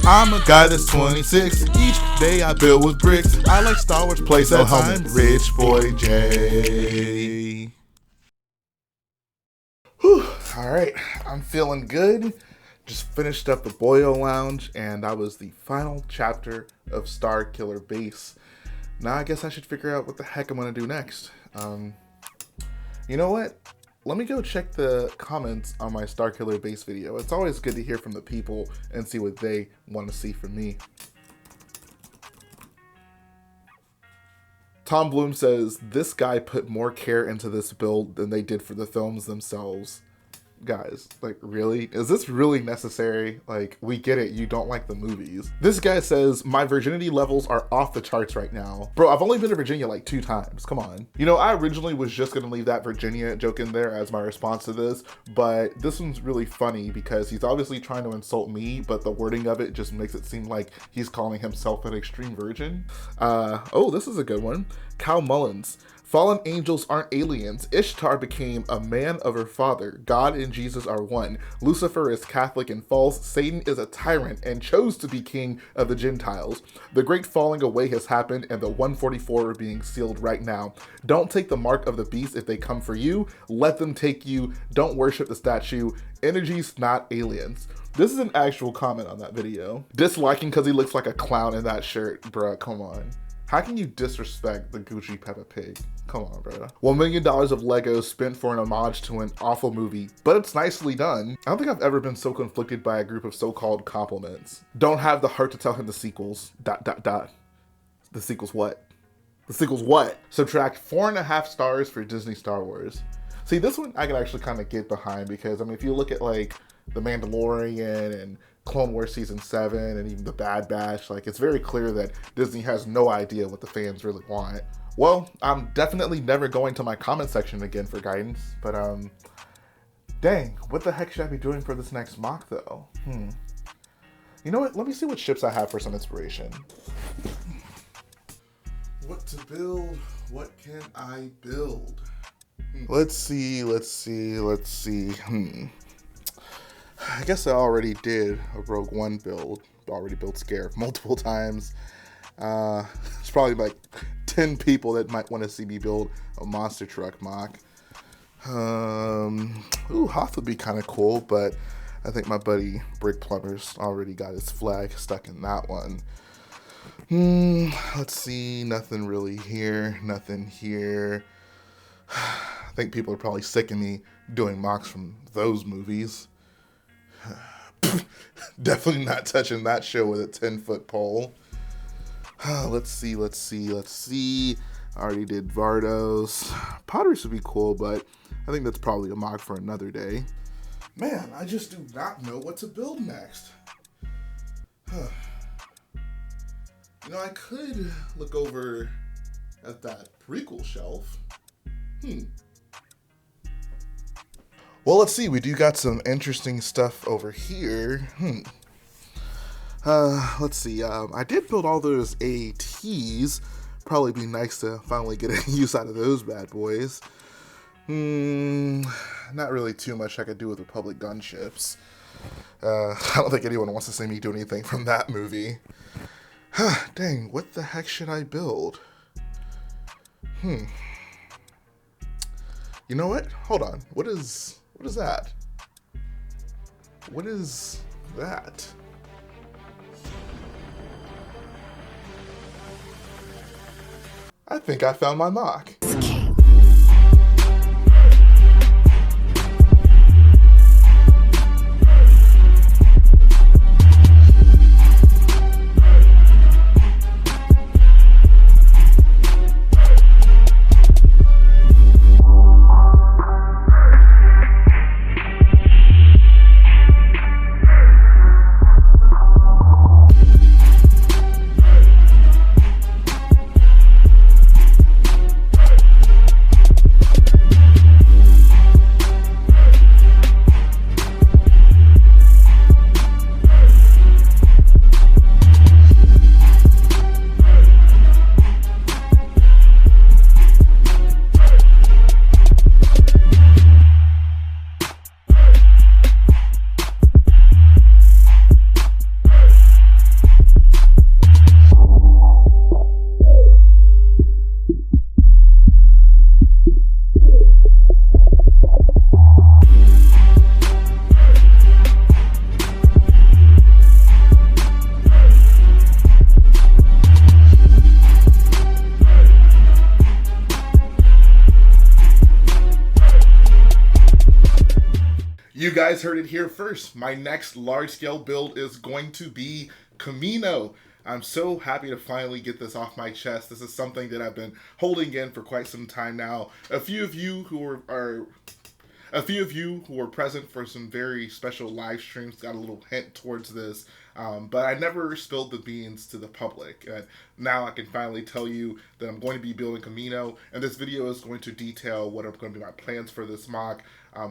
I'm a guy that's 26. Each day I build with bricks. I like Star Wars playset. I'm Rich Boy J. Whew. All right, I'm feeling good. Just finished up the Boyo Lounge, and that was the final chapter of Starkiller Base. Now I guess I should figure out what the heck I'm gonna do next. You know what? Let me go check the comments on my Starkiller Base video. It's always good to hear from the people and see what they want to see from me. Tom Bloom says, this guy put more care into this build than they did for the films themselves. Guys, like, really? Is this really necessary? Like, we get it, you don't like the movies. This guy says, my virginity levels are off the charts right now. Bro, I've only been to Virginia like 2 times, come on. You know, I originally was just gonna leave that Virginia joke in there as my response to this, but this one's really funny because he's obviously trying to insult me, but the wording of it just makes it seem like he's calling himself an extreme virgin. Oh, this is a good one. Cal Mullins. Fallen angels aren't aliens. Ishtar became a man of her father. God and Jesus are one. Lucifer is Catholic and false. Satan is a tyrant and chose to be king of the Gentiles. The great falling away has happened and the 144 are being sealed right now. Don't take the mark of the beast if they come for you. Let them take you. Don't worship the statue. Energy's not aliens. This is an actual comment on that video. Disliking because he looks like a clown in that shirt. Bruh, come on. How can you disrespect the Gucci Peppa Pig? Come on, bro. $1 million of Legos spent for an homage to an awful movie, but it's nicely done. I don't think I've ever been so conflicted by a group of so-called compliments. Don't have the heart to tell him the sequels, ... The sequels what? The sequels what? Subtract 4.5 stars for Disney Star Wars. See, this one I can actually kind of get behind because, I mean, if you look at like The Mandalorian and Clone Wars Season 7 and even The Bad Batch, like, it's very clear that Disney has no idea what the fans really want. Well, I'm definitely never going to my comment section again for guidance, but dang, what the heck should I be doing for this next mock though? You know what, let me see what ships I have for some inspiration. What to build? What can I build? Let's see. I guess I already did a Rogue One build. Already built Scare multiple times. There's probably like 10 people that might want to see me build a monster truck mock. Ooh, Hoth would be kind of cool, but I think my buddy Brick Plumber's already got his flag stuck in that one. Let's see, nothing really here, nothing here. I think people are probably sick of me doing mocks from those movies. Definitely not touching that show with a 10-foot pole. Let's see. I already did Vardos. Potteries would be cool, but I think that's probably a mock for another day. Man, I just do not know what to build next. You know, I could look over at that prequel shelf. Well, let's see. We do got some interesting stuff over here. Let's see. I did build all those ATs. Probably be nice to finally get a use out of those bad boys. Not really too much I could do with Republic gunships. I don't think anyone wants to see me do anything from that movie. Dang, what the heck should I build? You know what? Hold on. What is that? What is that? I think I found my mock. You guys heard it here first. My next large-scale build is going to be Kamino. I'm so happy to finally get this off my chest. This is something that I've been holding in for quite some time now. A few of you who were present for some very special live streams got a little hint towards this, but I never spilled the beans to the public. Now I can finally tell you that I'm going to be building Kamino, and this video is going to detail what are going to be my plans for this MOC,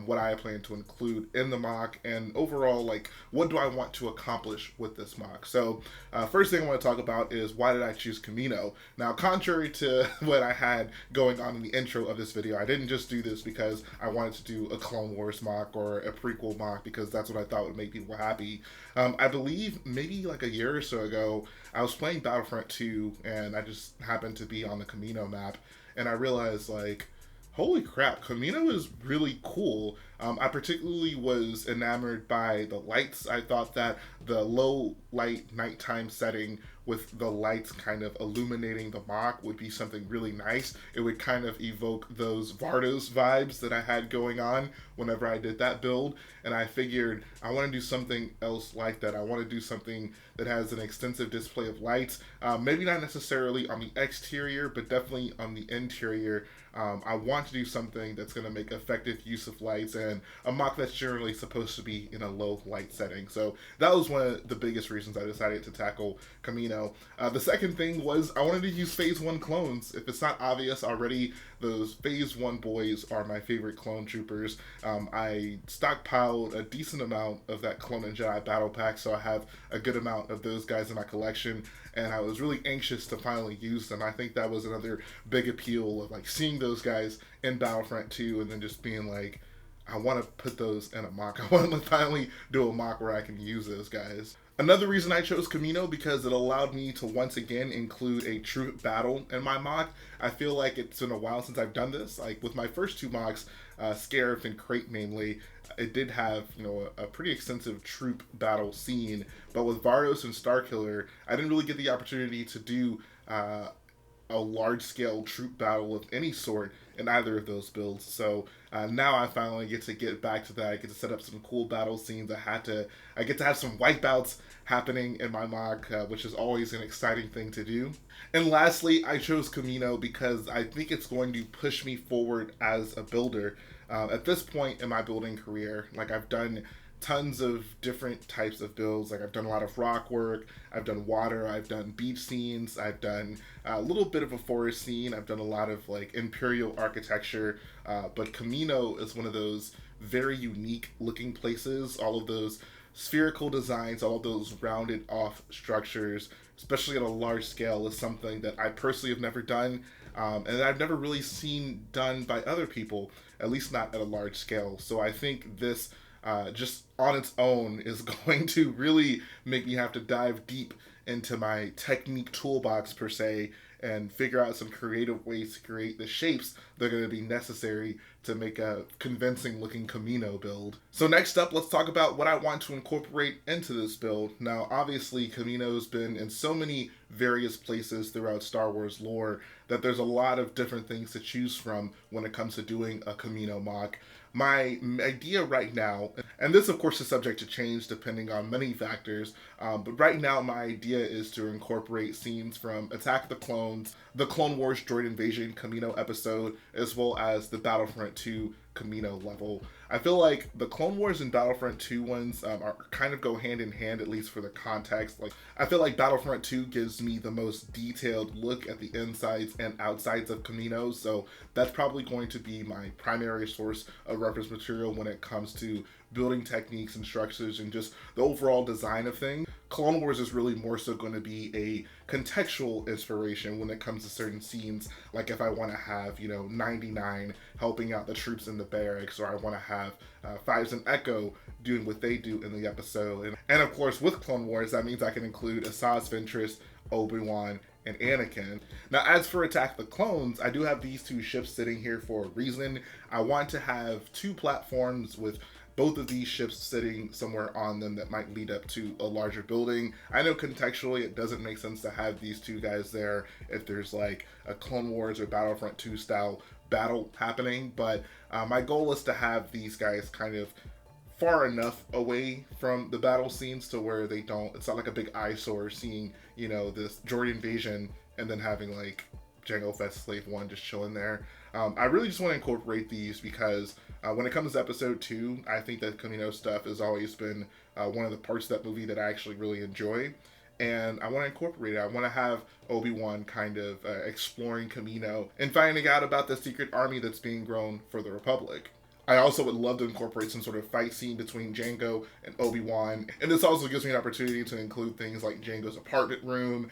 what I plan to include in the MOC, and overall, like, what do I want to accomplish with this MOC. So first thing I want to talk about is why did I choose Kamino? Now, contrary to what I had going on in the intro of this video, I didn't just do this because I wanted to do a Clone Wars MOC or a prequel MOC because that's what I thought would make people happy. I believe maybe like a year or so ago, I was playing Battlefront 2 and I just happened to be on the Kamino map, and I realized, like, holy crap, Kamino is really cool. I particularly was enamored by the lights. I thought that the low light nighttime setting with the lights kind of illuminating the MOC would be something really nice. It would kind of evoke those Vardos vibes that I had going on whenever I did that build, and I figured I want to do something else like that. I want to do something that has an extensive display of lights, maybe not necessarily on the exterior, but definitely on the interior. I want to do something that's going to make effective use of lights, and a MOC that's generally supposed to be in a low light setting. So that was one of the biggest reasons I decided to tackle Kamino. The second thing was I wanted to use Phase 1 clones. If it's not obvious already, those Phase 1 boys are my favorite clone troopers. I stockpiled a decent amount of that Clone and Jedi battle pack, so I have a good amount of those guys in my collection, and I was really anxious to finally use them. I think that was another big appeal of, like, seeing those guys in Battlefront 2 and then just being like, I want to put those in a MOC. I want to finally do a MOC where I can use those guys. Another reason I chose Kamino because it allowed me to once again include a troop battle in my MOC. I feel like it's been a while since I've done this. Like with my first two MOCs, Scarif and Crate mainly, it did have, you know, a pretty extensive troop battle scene. But with Vardos and Starkiller, I didn't really get the opportunity to do a large-scale troop battle of any sort in either of those builds. So now I finally get to get back to that. I get to set up some cool battle scenes. I get to have some wipeouts happening in my MOC, which is always an exciting thing to do. And lastly, I chose Kamino because I think it's going to push me forward as a builder. At this point in my building career, like, I've done tons of different types of builds. Like, I've done a lot of rock work, I've done water, I've done beach scenes, I've done a little bit of a forest scene, I've done a lot of, like, imperial architecture, but Kamino is one of those very unique looking places. All of those spherical designs, all of those rounded off structures, especially at a large scale, is something that I personally have never done, and I've never really seen done by other people, at least not at a large scale. So I think this just on its own is going to really make me have to dive deep into my technique toolbox per se and figure out some creative ways to create the shapes that are going to be necessary to make a convincing looking Kamino build. So next up, let's talk about what I want to incorporate into this build. Now, obviously, Kamino's been in so many various places throughout Star Wars lore that there's a lot of different things to choose from when it comes to doing a Kamino MOC. My idea right now, and this of course is subject to change depending on many factors, but right now my idea is to incorporate scenes from Attack of the Clones, the Clone Wars Droid Invasion Kamino episode, as well as the Battlefront 2 Kamino level. I feel like the Clone Wars and Battlefront 2 ones are kind of go hand in hand, at least for the context. Like, I feel like Battlefront 2 gives me the most detailed look at the insides and outsides of Kamino, so that's probably going to be my primary source of reference material when it comes to building techniques and structures and just the overall design of things. Clone Wars is really more so going to be a contextual inspiration when it comes to certain scenes, like if I want to have, you know, 99 helping out the troops in the barracks, or I want to have Fives and Echo doing what they do in the episode. And of course, with Clone Wars, that means I can include Asajj Ventress, Obi-Wan, and Anakin. Now, as for Attack the Clones, I do have these two ships sitting here for a reason. I want to have two platforms with both of these ships sitting somewhere on them that might lead up to a larger building. I know contextually it doesn't make sense to have these two guys there if there's like a Clone Wars or Battlefront 2 style battle happening, but my goal is to have these guys kind of far enough away from the battle scenes to where it's not like a big eyesore seeing, this droid invasion and then having like Jango Fett Slave 1 just chilling there. I really just want to incorporate these because when it comes to episode 2, I think that Kamino stuff has always been one of the parts of that movie that I actually really enjoy. And I want to incorporate it. I want to have Obi-Wan kind of exploring Kamino and finding out about the secret army that's being grown for the Republic. I also would love to incorporate some sort of fight scene between Jango and Obi-Wan. And this also gives me an opportunity to include things like Jango's apartment room,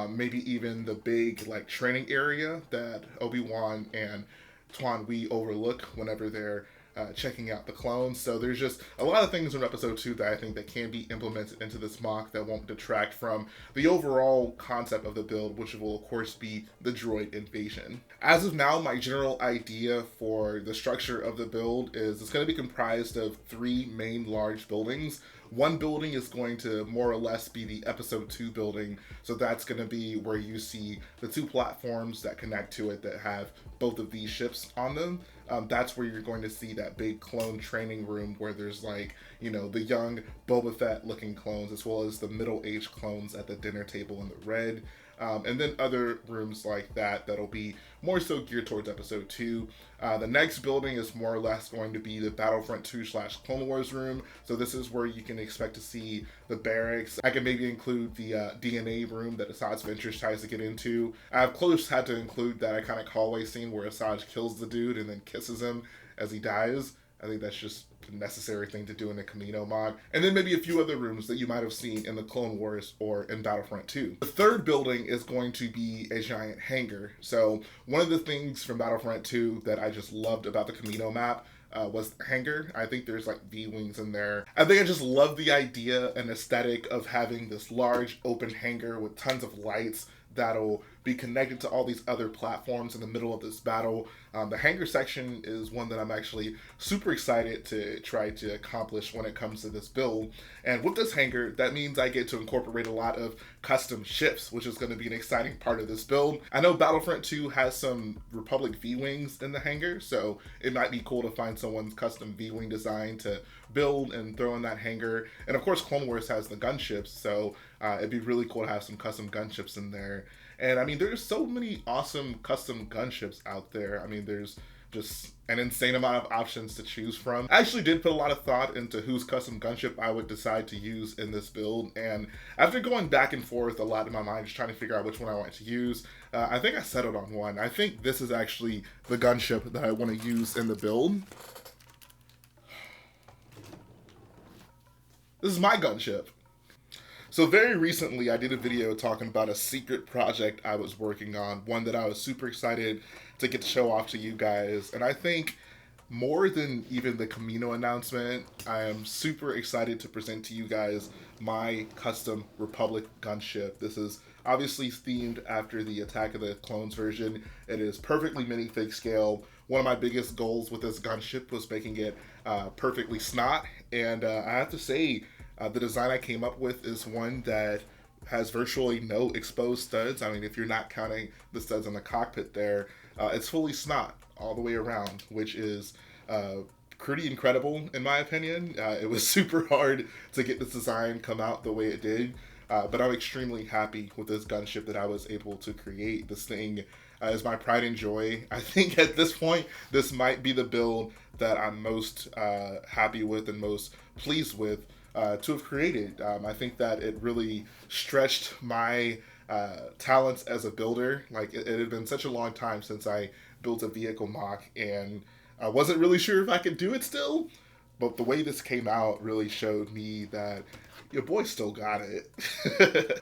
maybe even the big like training area that Obi-Wan and Tuan Wee overlook whenever they're checking out the clones. So there's just a lot of things in episode 2 that I think that can be implemented into this MOC that won't detract from the overall concept of the build, which will of course be the droid invasion. As of now, my general idea for the structure of the build is it's going to be comprised of 3 main large buildings. One building is going to more or less be the episode 2 building. So that's going to be where you see the 2 platforms that connect to it that have both of these ships on them. That's where you're going to see that big clone training room where there's like, the young Boba Fett looking clones as well as the middle-aged clones at the dinner table in the red. And then other rooms like that'll be more so geared towards episode 2. The next building is more or less going to be the Battlefront 2/Clone Wars room. So this is where you can expect to see the barracks. I can maybe include the DNA room that Asajj Ventress tries to get into. I've close had to include that iconic hallway scene where Asajj kills the dude and then kisses him as he dies. I think that's just a necessary thing to do in a Kamino MOC. And then maybe a few other rooms that you might have seen in the Clone Wars or in Battlefront 2. The third building is going to be a giant hangar. So one of the things from Battlefront 2 that I just loved about the Kamino map was the hangar. I think there's like V-wings in there. I think I just love the idea and aesthetic of having this large open hangar with tons of lights that'll be connected to all these other platforms in the middle of this battle. The hangar section is one that I'm actually super excited to try to accomplish when it comes to this build. And with this hangar, that means I get to incorporate a lot of custom ships, which is going to be an exciting part of this build. I know Battlefront 2 has some Republic V-wings in the hangar, so it might be cool to find someone's custom V-wing design to build and throw in that hangar. And of course, Clone Wars has the gunships, so it'd be really cool to have some custom gunships in there. And I mean, there's so many awesome custom gunships out there. I mean, there's just an insane amount of options to choose from. I actually did put a lot of thought into whose custom gunship I would decide to use in this build. And after going back and forth a lot in my mind, just trying to figure out which one I want to use, I think I settled on one. I think this is actually the gunship that I want to use in the build. This is my gunship. So very recently, I did a video talking about a secret project I was working on, one that I was super excited to get to show off to you guys. And I think more than even the Kamino announcement, I am super excited to present to you guys my custom Republic gunship. This is obviously themed after the Attack of the Clones version. It is perfectly minifig scale. One of my biggest goals with this gunship was making it perfectly snot. And I have to say, the design I came up with is one that has virtually no exposed studs. I mean, if you're not counting the studs on the cockpit there, it's fully snot all the way around, which is pretty incredible in my opinion. It was super hard to get this design come out the way it did, but I'm extremely happy with this gunship that I was able to create. This thing is my pride and joy. I think at this point, this might be the build that I'm most happy with and most pleased with to have created. I think that it really stretched my talents as a builder. Like it had been such a long time since I built a vehicle MOC, and I wasn't really sure if I could do it still, but the way this came out really showed me that your boy still got it.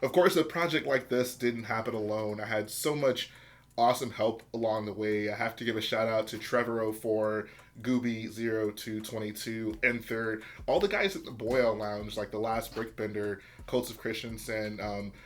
Of course, a project like this didn't happen alone. I had so much awesome help along the way. I have to give a shout out to Trevor04, Gooby0222, Enther, all the guys at the Boyle Lounge, like the Last Brickbender, Cults of Christensen.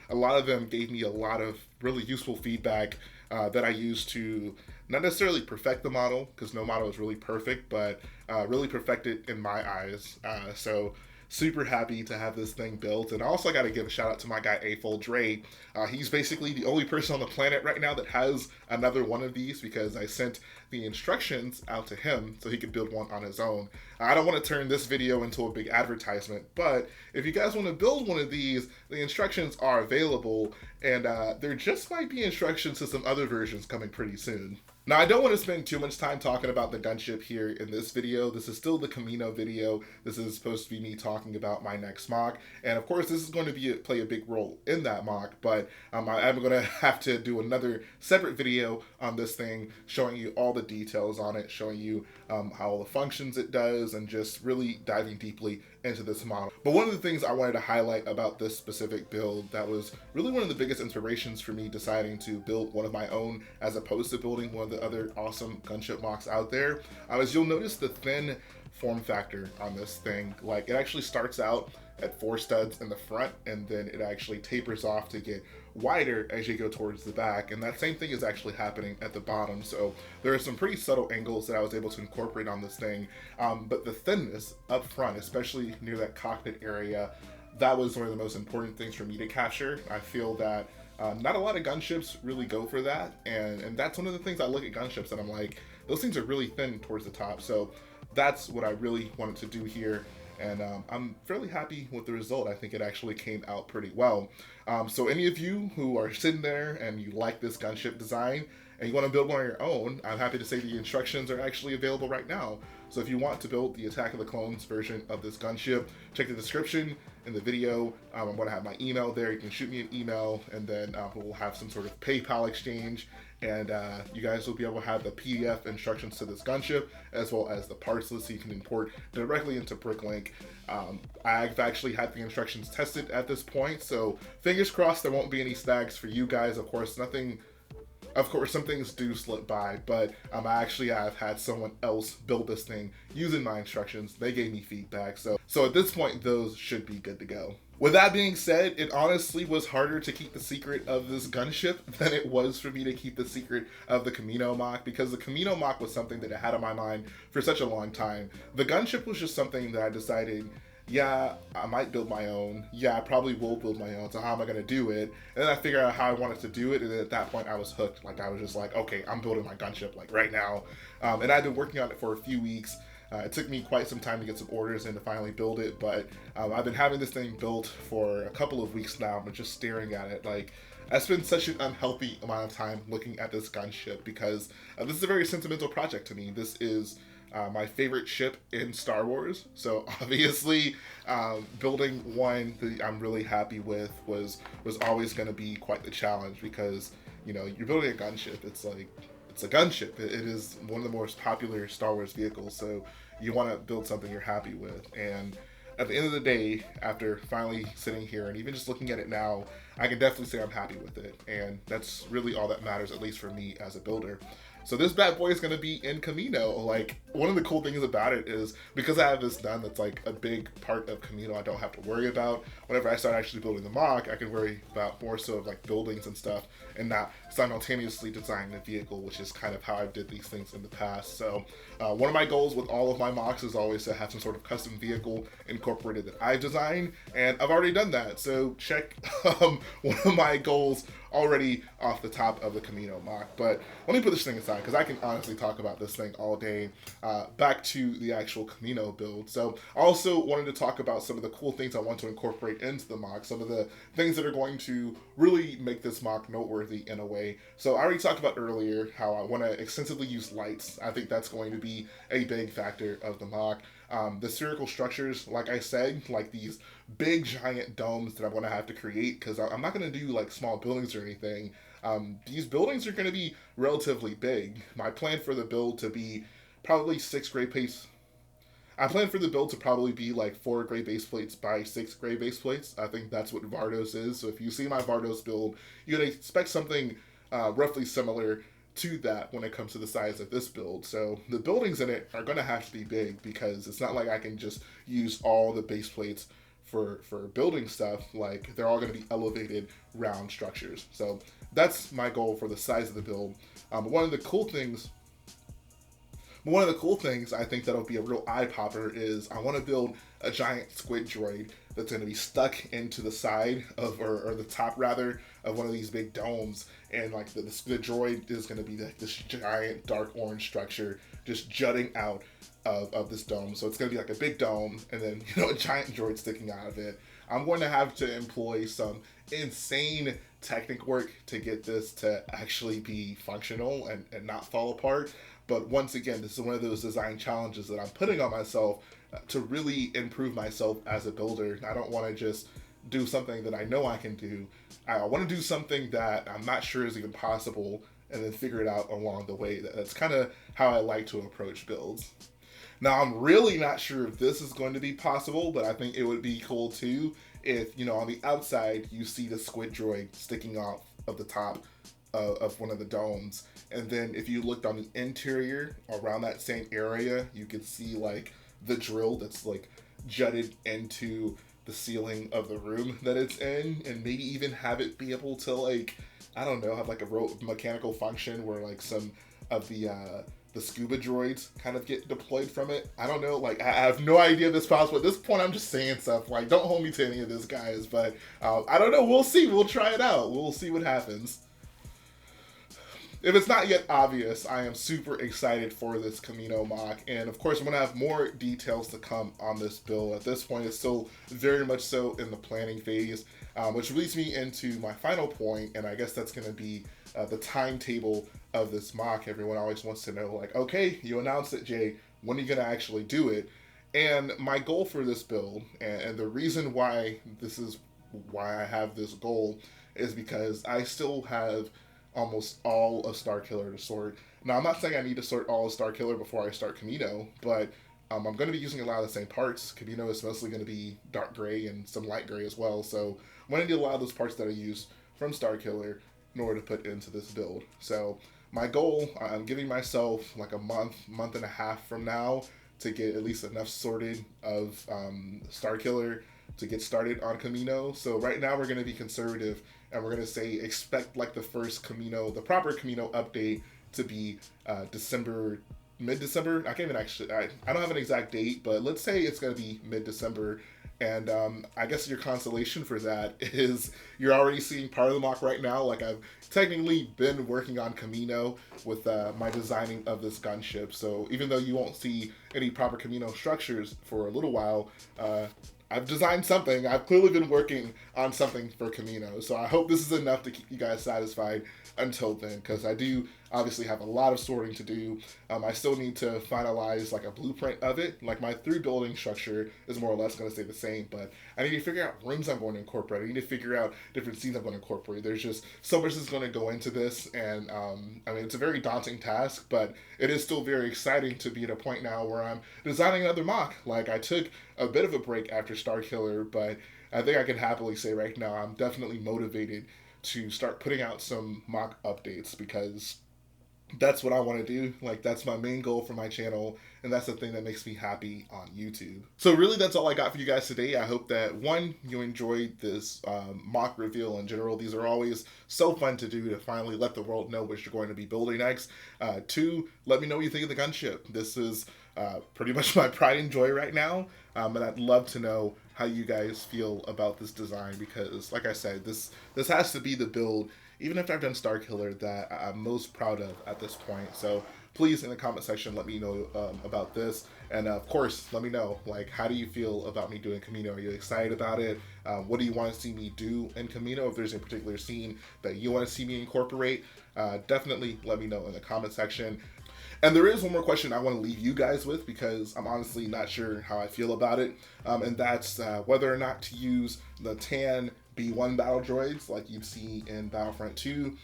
A lot of them gave me a lot of really useful feedback that I used to not necessarily perfect the model, because no model is really perfect, but really perfect it in my eyes. So super happy to have this thing built. And I also got to give a shout out to my guy A-Fold Dre. He's basically the only person on the planet right now that has another one of these, because I sent the instructions out to him so he could build one on his own. I don't want to turn this video into a big advertisement, but if you guys want to build one of these, the instructions are available, and there just might be instructions to some other versions coming pretty soon. Now, I don't want to spend too much time talking about the gunship here in this video. This is still the Kamino video. This is supposed to be me talking about my next MOC. And of course, this is going to play a big role in that MOC, but I'm going to have to do another separate video on this thing, showing you all the details on it, showing you how all the functions it does, and just really diving deeply into this model. But one of the things I wanted to highlight about this specific build that was really one of the biggest inspirations for me deciding to build one of my own as opposed to building one of the other awesome gunship MOCs out there, is you'll notice the thin form factor on this thing. Like, it actually starts out at 4 studs in the front, and then it actually tapers off to get wider as you go towards the back, and that same thing is actually happening at the bottom. So there are some pretty subtle angles that I was able to incorporate on this thing, but the thinness up front, especially near that cockpit area, that was one of the most important things for me to capture. I feel that not a lot of gunships really go for that, and that's one of the things I look at gunships and I'm like, those things are really thin towards the top. So that's what I really wanted to do here, and I'm fairly happy with the result. I think it actually came out pretty well. So any of you who are sitting there and you like this gunship design and you want to build one on your own, I'm happy to say the instructions are actually available right now. So if you want to build the Attack of the Clones version of this gunship, check the description in the video. I'm going to have my email there. You can shoot me an email, and then we'll have some sort of PayPal exchange, and you guys will be able to have the PDF instructions to this gunship, as well as the parts list so you can import directly into Bricklink. I've actually had the instructions tested at this point, so fingers crossed there won't be any snags for you guys. Of course, some things do slip by, but I actually have had someone else build this thing using my instructions. They gave me feedback, so at this point, those should be good to go. With that being said, it honestly was harder to keep the secret of this gunship than it was for me to keep the secret of the Kamino MOC, because the Kamino MOC was something that I had on my mind for such a long time. The gunship was just something that I decided, yeah, I might build my own. Yeah, I probably will build my own. So how am I going to do it? And then I figured out how I wanted to do it. And then at that point I was hooked. Like, I was just like, okay, I'm building my gunship like right now. And I've been working on it for a few weeks. It took me quite some time to get some orders and to finally build it. But I've been having this thing built for a couple of weeks now. I'm just staring at it. Like, I spent such an unhealthy amount of time looking at this gunship because this is a very sentimental project to me. This is my favorite ship in Star Wars, so obviously building one that I'm really happy with was always going to be quite the challenge, because you know, you're building a gunship. It's like, it's a gunship. It is one of the most popular Star Wars vehicles, so you want to build something you're happy with. And at the end of the day, after finally sitting here and even just looking at it now, I can definitely say I'm happy with it, and that's really all that matters, at least for me as a builder. So this bad boy is going to be in Kamino. Like, one of the cool things about it is because I have this done, that's like a big part of Kamino I don't have to worry about. Whenever I start actually building the MOC, I can worry about more so of like buildings and stuff, and not simultaneously designing the vehicle, which is kind of how I did these things in the past. So one of my goals with all of my MOCs is always to have some sort of custom vehicle incorporated that I've designed, and I've already done that. So check one of my goals already off the top of the Kamino MOC. But let me put this thing aside, because I can honestly talk about this thing all day. Back to the actual Kamino build. So I also wanted to talk about some of the cool things I want to incorporate into the MOC, some of the things that are going to really make this MOC noteworthy in a way. So I already talked about earlier how I want to extensively use lights. I think that's going to be a big factor of the MOC. The spherical structures, like I said, like these big giant domes that I'm going to have to create, because I'm not going to do like small buildings or anything. These buildings are going to be relatively big. My plan for the build to be probably 6 gray base. I plan for the build to probably be like 4 gray base plates by 6 gray base plates. I think that's what Vardos is. So if you see my Vardos build, you can expect something roughly similar to that when it comes to the size of this build. So the buildings in it are going to have to be big, because it's not like I can just use all the base plates for building stuff. Like, they're all going to be elevated round structures. So that's my goal for the size of the build. One of the cool things I think that'll be a real eye popper is I want to build a giant squid droid that's going to be stuck into the side of, or the top rather, of one of these big domes. And like the droid is going to be like this giant dark orange structure just jutting out of this dome. So it's going to be like a big dome and then, you know, a giant droid sticking out of it. I'm going to have to employ some insane technic work to get this to actually be functional and not fall apart. But once again, this is one of those design challenges that I'm putting on myself to really improve myself as a builder. I don't want to just do something that I know I can do. I want to do something that I'm not sure is even possible and then figure it out along the way. That's kind of how I like to approach builds. Now, I'm really not sure if this is going to be possible, but I think it would be cool too if, you know, on the outside you see the squid droid sticking off of the top of one of the domes. And then if you looked on the interior around that same area, you could see like the drill that's like jutted into the ceiling of the room that it's in, and maybe even have it be able to, like, I don't know, have like a mechanical function where like some of the scuba droids kind of get deployed from it. I don't know, like I have no idea if this is possible. At this point, I'm just saying stuff. Like, don't hold me to any of this, guys. But I don't know. We'll see. We'll try it out. We'll see what happens. If it's not yet obvious, I am super excited for this Kamino MOC, and of course I'm going to have more details to come on this build. At this point, it's still very much so in the planning phase, which leads me into my final point, and I guess that's going to be the timetable of this MOC. Everyone always wants to know, like, okay, you announced it, Jay, when are you going to actually do it? And my goal for this build, and the reason why I have this goal, is because I still have almost all of Starkiller to sort. Now, I'm not saying I need to sort all of Starkiller before I start Kamino, but I'm going to be using a lot of the same parts. Kamino is mostly going to be dark gray and some light gray as well, so I'm going to need a lot of those parts that I used from Starkiller in order to put into this build. So my goal, I'm giving myself like a month and a half from now to get at least enough sorted of Starkiller to get started on Kamino. So right now we're going to be conservative, and we're going to say expect like the first Kamino, the proper Kamino update to be December, mid-December. I can't even actually, I don't have an exact date, but let's say it's going to be mid-December. And I guess your consolation for that is you're already seeing part of the MOC right now. Like, I've technically been working on Kamino with my designing of this gunship. So even though you won't see any proper Kamino structures for a little while, I've designed something. I've clearly been working on something for Kamino. So I hope this is enough to keep you guys satisfied until then, because I do obviously have a lot of sorting to do. I still need to finalize like a blueprint of it. Like, my 3 building structure is more or less going to stay the same, but I need to figure out rooms I'm going to incorporate. I need to figure out different scenes I'm going to incorporate. There's just so much that's going to go into this, and I mean, it's a very daunting task, but it is still very exciting to be at a point now where I'm designing another MOC. Like, I took a bit of a break after Starkiller, but I think I can happily say right now I'm definitely motivated to start putting out some MOC updates, because that's what I want to do. Like, that's my main goal for my channel, and that's the thing that makes me happy on YouTube. So really, that's all I got for you guys today. I hope that, one, you enjoyed this MOC reveal in general. These are always so fun to do, to finally let the world know what you're going to be building next. 2, let me know what you think of the gunship. This is pretty much my pride and joy right now, and I'd love to know how you guys feel about this design, because like I said, this has to be the build, even after I've done Starkiller, that I'm most proud of at this point. So please, in the comment section, let me know about this, and of course, let me know, like, how do you feel about me doing Kamino? Are you excited about it? What do you want to see me do in Kamino? If there's a particular scene that you want to see me incorporate, definitely let me know in the comment section. And there is one more question I want to leave you guys with, because I'm honestly not sure how I feel about it, and that's whether or not to use the tan B1 battle droids like you'd see in Battlefront 2,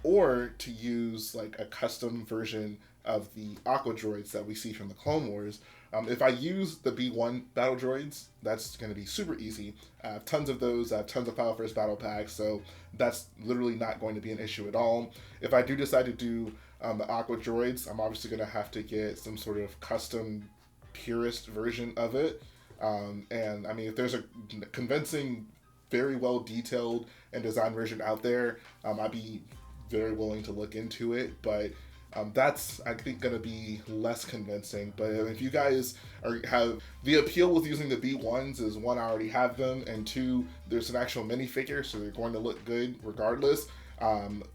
or to use like a custom version of the Aqua droids that we see from the Clone Wars. If I use the B1 battle droids, that's going to be super easy. I have tons of those. I have tons of Final First battle packs, so that's literally not going to be an issue at all. If I do decide to do the Aqua droids, I'm obviously going to have to get some sort of custom purist version of it. And I mean, if there's a convincing, very well detailed and designed version out there, I'd be very willing to look into it. But That's, I think, going to be less convincing. But if you guys have the appeal with using the B1s is one, I already have them, and two, there's an actual minifigure, so they're going to look good regardless.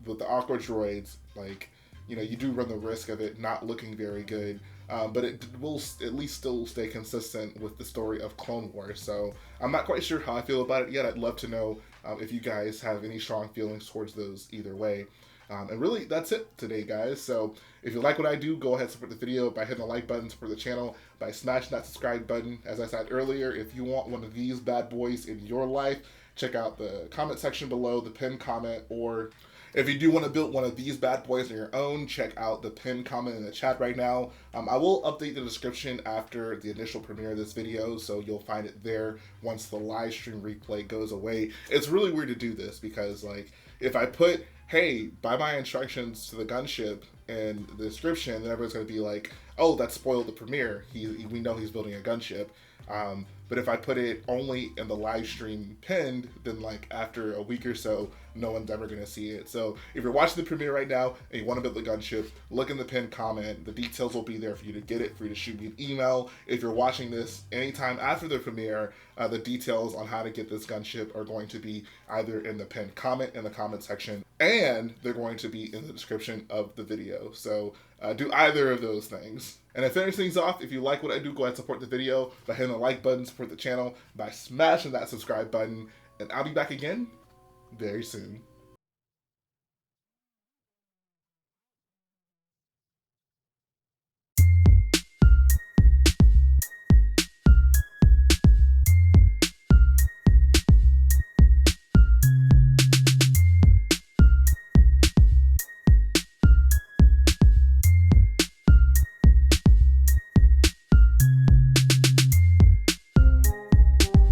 With the Aqua droids, like, you know, you do run the risk of it not looking very good, but it will at least still stay consistent with the story of Clone Wars. So I'm not quite sure how I feel about it yet. I'd love to know if you guys have any strong feelings towards those either way. And really, that's it today, guys. So if you like what I do, go ahead and support the video by hitting the like button, support the channel by smashing that subscribe button. As I said earlier, if you want one of these bad boys in your life, check out the comment section below, the pinned comment, or if you do want to build one of these bad boys on your own, check out the pinned comment in the chat right now. I will update the description after the initial premiere of this video, so you'll find it there once the live stream replay goes away. It's really weird to do this because, like, if I put, hey, by my instructions to the gunship in the description, then everyone's going to be like, oh, that spoiled the premiere. We know he's building a gunship. But if I put it only in the live stream pinned, then like after a week or so, no one's ever going to see it. So if you're watching the premiere right now and you want to build the gunship, look in the pinned comment. The details will be there for you to get it, for you to shoot me an email. If you're watching this anytime after the premiere, the details on how to get this gunship are going to be either in the pinned comment in the comment section, and they're going to be in the description of the video. So do either of those things. And to finish things off, if you like what I do, go ahead and support the video by hitting the like button, support the channel by smashing that subscribe button, and I'll be back again very soon.